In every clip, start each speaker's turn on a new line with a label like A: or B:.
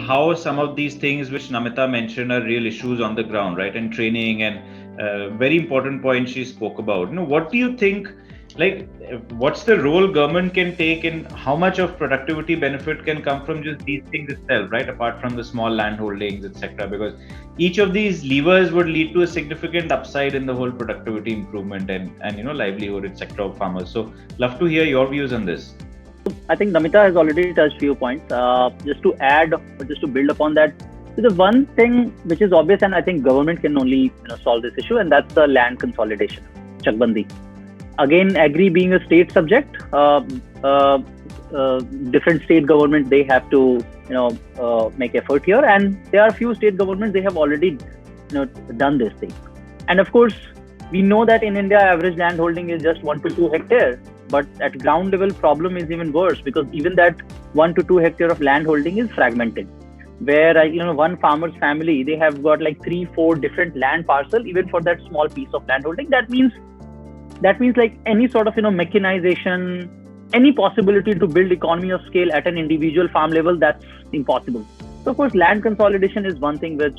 A: how some of these things which Namita mentioned are real issues on the ground, right? And training and very important point she spoke about. What do you think? Like, what's the role government can take, and how much of productivity benefit can come from just these things itself, right? Apart from the small land holdings, etc. Because each of these levers would lead to a significant upside in the whole productivity improvement and livelihood, etc. of farmers. So, love to hear your views on this.
B: I think Namita has already touched few points. Just to add, or just to build upon that, so the one thing which is obvious, and I think government can only solve this issue, and that's the land consolidation, Chakbandi. Again, agri being a state subject, different state governments, they have to make effort here, and there are few state governments, they have already done this thing. And of course, we know that in India average land holding is just 1 to 2 hectares, but at ground level problem is even worse, because even that 1 to 2 hectare of land holding is fragmented, where one farmer's family, they have got like 3-4 different land parcel even for that small piece of land holding. That means like any sort of mechanization, any possibility to build economy of scale at an individual farm level, that's impossible. So of course, land consolidation is one thing which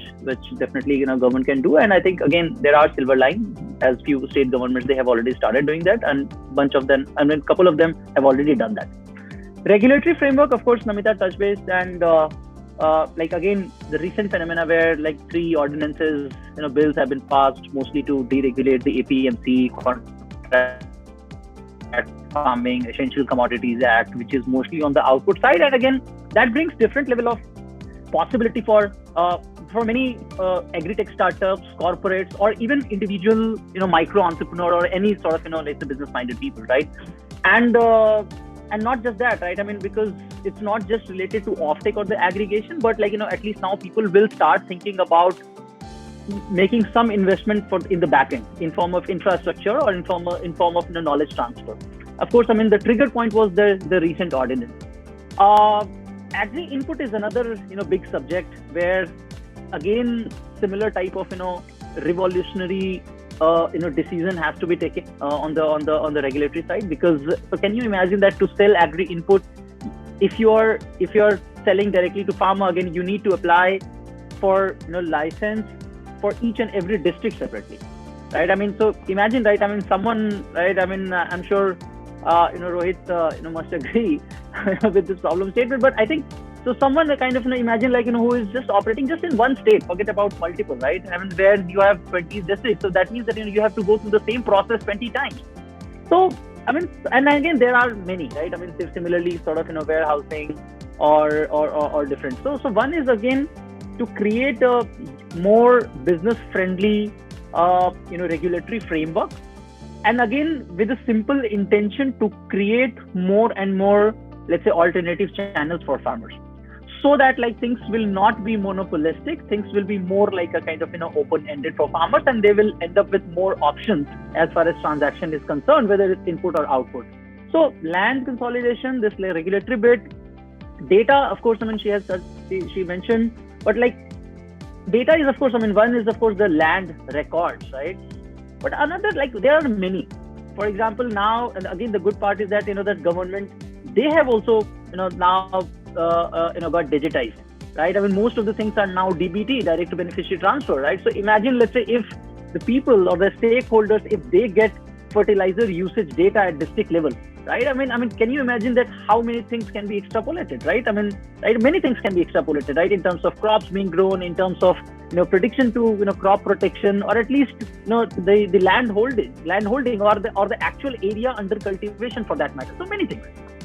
B: definitely government can do, and I think again there are silver line, as few state governments, they have already started doing that, and bunch of them, I mean, couple of them have already done that. Regulatory framework, of course, Namita touched base, and like again the recent phenomena where like 3 ordinances, bills have been passed mostly to deregulate the APMC, contract farming, Essential Commodities Act, which is mostly on the output side, and again that brings different level of possibility for many agri-tech startups, corporates, or even individual micro entrepreneur, or any sort of let's say business-minded people, right? And not just that, right? I mean, because it's not just related to offtake or the aggregation, but like at least now people will start thinking about making some investment in the back end, in form of infrastructure or in form of knowledge transfer. Of course, I mean the trigger point was the recent ordinance. Agri input is another big subject where again similar type of revolutionary decision has to be taken on the regulatory side, because so can you imagine that to sell agri input, if you're selling directly to farmer, again you need to apply for license for each and every district separately, right? I mean, so imagine, right? I mean, someone, right? I mean, I'm sure Rohit must agree with this problem statement, but I think so. Someone kind of imagine like who is just operating just in one state. Forget about multiple, right? I mean, where you have 20 districts, so that means that you have to go through the same process 20 times. So I mean, and again there are many, right? I mean, similarly sort of warehousing or different. So one is again to create a more business friendly regulatory framework, and again with a simple intention to create more and more, let's say, alternative channels for farmers, so that like things will not be monopolistic, things will be more like a kind of open ended for farmers, and they will end up with more options as far as transaction is concerned, whether it's input or output. So land consolidation, this like regulatory bit, data, of course, I mean she mentioned, but like data is, of course, I mean, one is of course the land records, right? But another, like there are many. For example, now, and again the good part is that that government, they have also now got digitized, right? I mean, most of the things are now DBT, direct to beneficiary transfer, right? So imagine, let's say, if the people or the stakeholders, if they get fertilizer usage data at district level, right? I mean, can you imagine that how many things can be extrapolated, right? I mean, right, many things can be extrapolated, right? In terms of crops being grown, in terms of prediction to crop protection, or at least the land holding or the actual area under cultivation for that matter. So many things.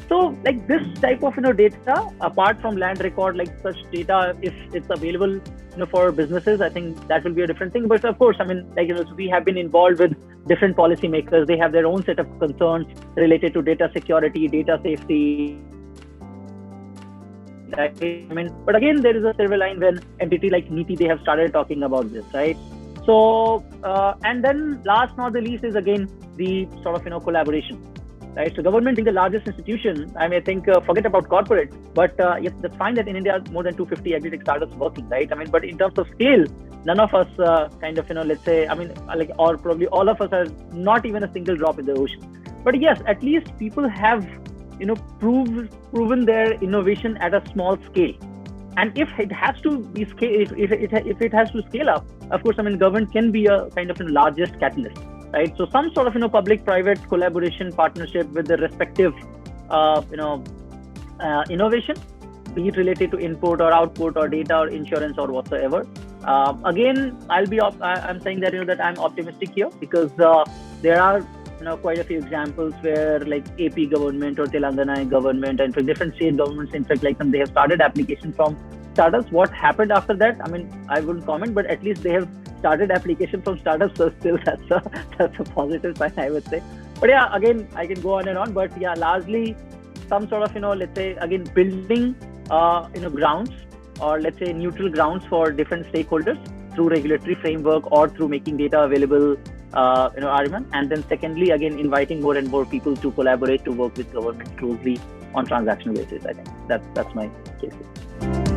B: So like this type of data, apart from land record, like such data, if it's available for businesses, I think that will be a different thing. But of course, I mean, like so we have been involved with different policymakers. They have their own set of concerns related to data security, data safety. I mean, but again, there is a silver line when entity like NITI, they have started talking about this, right? So and then last not the least is again the sort of collaboration. Right, so government being the largest institution, I mean, I think forget about corporate, but yes, that's fine that in India more than 250 agri-tech startups working, right? I mean, but in terms of scale, none of us kind of let's say, I mean, like, or probably all of us are not even a single drop in the ocean. But yes, at least people have proven their innovation at a small scale, And if it has to be if it has to scale up, of course, I mean, government can be a kind of largest catalyst, right? So some sort of public-private collaboration partnership with the respective innovation, be it related to input or output or data or insurance or whatsoever. Again, I'm saying that that I'm optimistic here, because there are quite a few examples where like AP government or Telangana government and for different state governments, in fact, like they have started application from startups. What happened after that? I mean, I wouldn't comment, but at least they have started application from startups. So still, that's a positive sign, I would say. But yeah, again, I can go on and on. But yeah, largely some sort of let's say again building grounds, or let's say neutral grounds for different stakeholders through regulatory framework or through making data available, Ariman. And then secondly, again, inviting more and more people to collaborate, to work with government closely on transactional basis. I think that's my case.